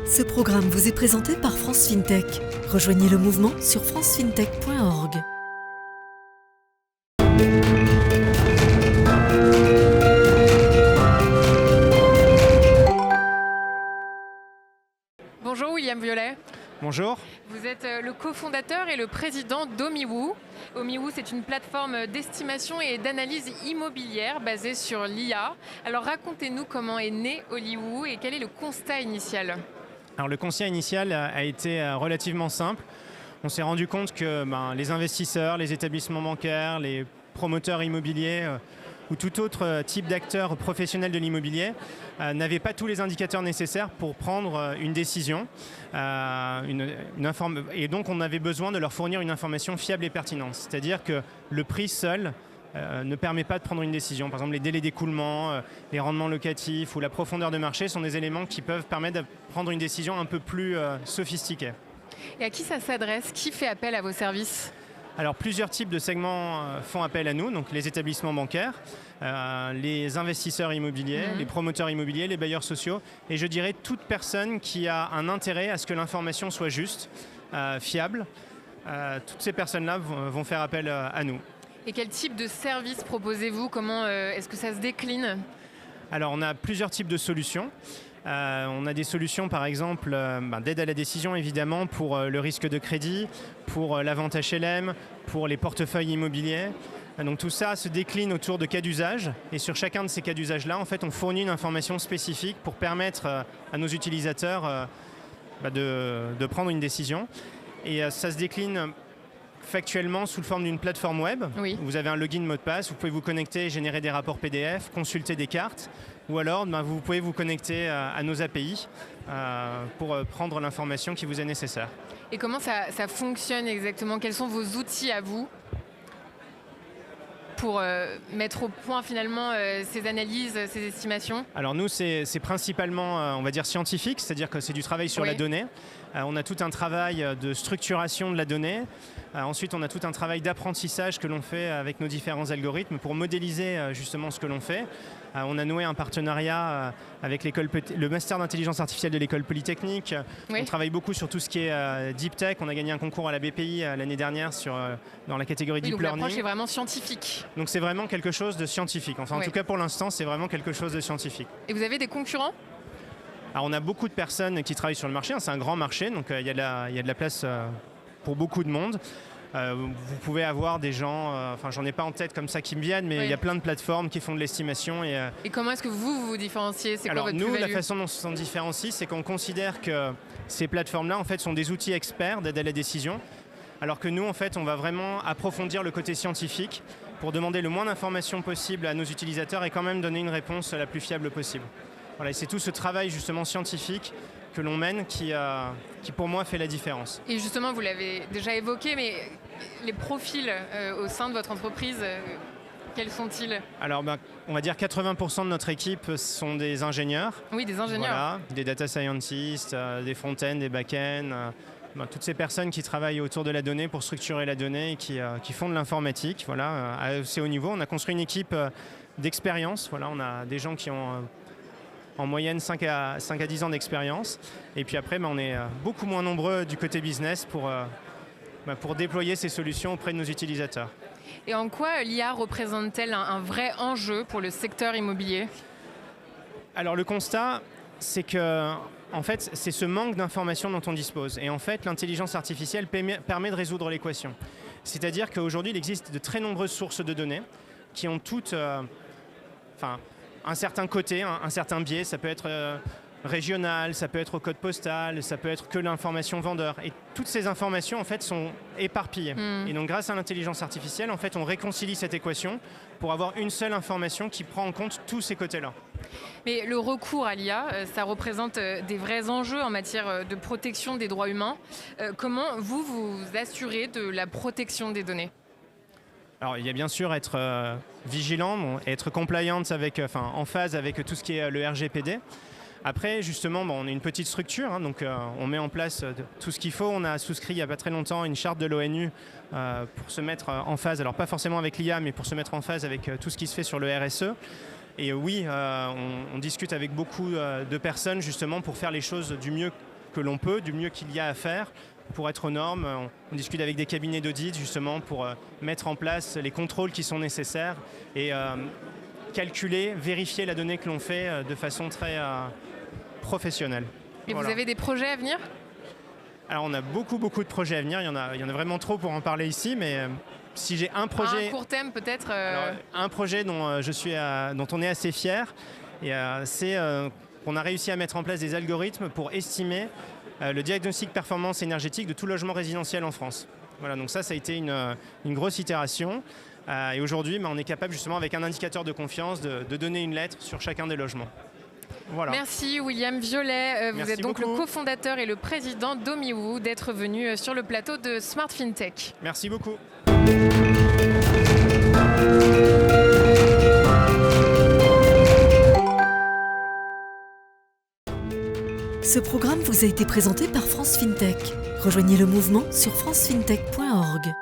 Ce programme vous est présenté par France FinTech. Rejoignez le mouvement sur francefintech.org. Bonjour William Violet. Bonjour. Vous êtes le cofondateur et le président d'Omiwoo. Omiwoo, c'est une plateforme d'estimation et d'analyse immobilière basée sur l'IA. Alors racontez-nous comment est né Omiwoo et quel est le constat initial. Alors le constat initial a été relativement simple. On s'est rendu compte que les investisseurs, les établissements bancaires, les promoteurs immobiliers ou tout autre type d'acteurs professionnels de l'immobilier n'avaient pas tous les indicateurs nécessaires pour prendre une décision. Et donc on avait besoin de leur fournir une information fiable et pertinente. C'est-à-dire que le prix seul ne permet pas de prendre une décision. Par exemple, les délais d'écoulement, les rendements locatifs ou la profondeur de marché sont des éléments qui peuvent permettre de prendre une décision un peu plus sophistiquée. Et à qui ça s'adresse? Qui fait appel à vos services? Alors plusieurs types de segments font appel à nous, donc les établissements bancaires, les investisseurs immobiliers, les promoteurs immobiliers, les bailleurs sociaux, et je dirais toute personne qui a un intérêt à ce que l'information soit juste, fiable. Toutes ces personnes-là vont faire appel à nous. Et quel type de service proposez-vous? Comment est-ce que ça se décline? Alors on a plusieurs types de solutions. On a des solutions par exemple d'aide à la décision évidemment pour le risque de crédit, pour la vente HLM, pour les portefeuilles immobiliers. Donc tout ça se décline autour de cas d'usage et sur chacun de ces cas d'usage-là, en fait, on fournit une information spécifique pour permettre à nos utilisateurs de prendre une décision. Et ça se décline factuellement sous forme d'une plateforme web. Oui. Vous avez un login mot de passe, vous pouvez vous connecter, générer des rapports PDF, consulter des cartes, ou alors vous pouvez vous connecter à nos API pour prendre l'information qui vous est nécessaire. Et comment ça fonctionne exactement? Quels sont vos outils à vous pour mettre au point finalement ces analyses, ces estimations? Alors nous, c'est principalement, on va dire, scientifique, c'est-à-dire que c'est du travail sur la donnée. On a tout un travail de structuration de la donnée. Ensuite, on a tout un travail d'apprentissage que l'on fait avec nos différents algorithmes pour modéliser justement ce que l'on fait. On a noué un partenariat avec le master d'intelligence artificielle de l'école polytechnique. Oui. On travaille beaucoup sur tout ce qui est deep tech. On a gagné un concours à la BPI l'année dernière dans la catégorie deep learning. L'approche est vraiment scientifique. Donc c'est vraiment quelque chose de scientifique. Enfin, en tout cas pour l'instant, c'est vraiment quelque chose de scientifique. Et vous avez des concurrents? Alors on a beaucoup de personnes qui travaillent sur le marché. C'est un grand marché, donc il y a de la place pour beaucoup de monde. Vous pouvez avoir des gens, j'en ai pas en tête comme ça qui me viennent, mais il y a plein de plateformes qui font de l'estimation. Et comment est-ce que vous vous différenciez? C'est quoi votre nous, plus-value? la façon dont on s'en différencie, c'est qu'on considère que ces plateformes-là en fait, sont des outils experts d'aide à la décision, alors que nous, en fait, on va vraiment approfondir le côté scientifique pour demander le moins d'informations possible à nos utilisateurs et quand même donner une réponse la plus fiable possible. Voilà, et c'est tout ce travail justement scientifique que l'on mène qui pour moi fait la différence. Et justement, vous l'avez déjà évoqué, mais les profils au sein de votre entreprise, quels sont-ils? Alors, on va dire 80% de notre équipe sont des ingénieurs. Oui, des ingénieurs. Voilà, des data scientists, des front-end, des back-end, toutes ces personnes qui travaillent autour de la donnée pour structurer la donnée et qui font de l'informatique. Voilà, à assez haut niveau. On a construit une équipe d'expérience. Voilà, on a des gens qui ont en moyenne 5 à 10 ans d'expérience. Et puis après, on est beaucoup moins nombreux du côté business pour déployer ces solutions auprès de nos utilisateurs. Et en quoi l'IA représente-t-elle un vrai enjeu pour le secteur immobilier? Alors le constat, c'est que en fait, c'est ce manque d'informations dont on dispose. Et en fait, l'intelligence artificielle permet de résoudre l'équation. C'est-à-dire qu'aujourd'hui, il existe de très nombreuses sources de données qui ont toutes un certain côté, un certain biais. Ça peut être régional, ça peut être au code postal, ça peut être que l'information vendeur. Et toutes ces informations, en fait, sont éparpillées. Et donc, grâce à l'intelligence artificielle, en fait, on réconcilie cette équation pour avoir une seule information qui prend en compte tous ces côtés-là. Mais le recours à l'IA, ça représente des vrais enjeux en matière de protection des droits humains. Comment vous assurez de la protection des données? Alors, il y a bien sûr être vigilant, être compliant en phase avec tout ce qui est le RGPD. Après, justement, on est une petite structure, donc on met en place tout ce qu'il faut. On a souscrit il n'y a pas très longtemps une charte de l'ONU pour se mettre en phase, alors pas forcément avec l'IA, mais pour se mettre en phase avec tout ce qui se fait sur le RSE. Et oui, on discute avec beaucoup de personnes justement pour faire les choses du mieux que l'on peut, du mieux qu'il y a à faire pour être aux normes. On discute avec des cabinets d'audit justement pour mettre en place les contrôles qui sont nécessaires et calculer, vérifier la donnée que l'on fait de façon très professionnelle. Et voilà. Vous avez des projets à venir ? Alors on a beaucoup de projets à venir, il y en a vraiment trop pour en parler ici, mais si j'ai un projet... Un court terme peut-être Un projet dont on est assez fier, c'est qu'on a réussi à mettre en place des algorithmes pour estimer le diagnostic performance énergétique de tout logement résidentiel en France. Voilà, donc ça a été une grosse itération. Et aujourd'hui, on est capable justement avec un indicateur de confiance de donner une lettre sur chacun des logements. Voilà. Merci William Violet, vous êtes donc le cofondateur et le président d'OmiWoo, d'être venu sur le plateau de Smart FinTech. Merci beaucoup. Ce programme vous a été présenté par France FinTech. Rejoignez le mouvement sur francefintech.org.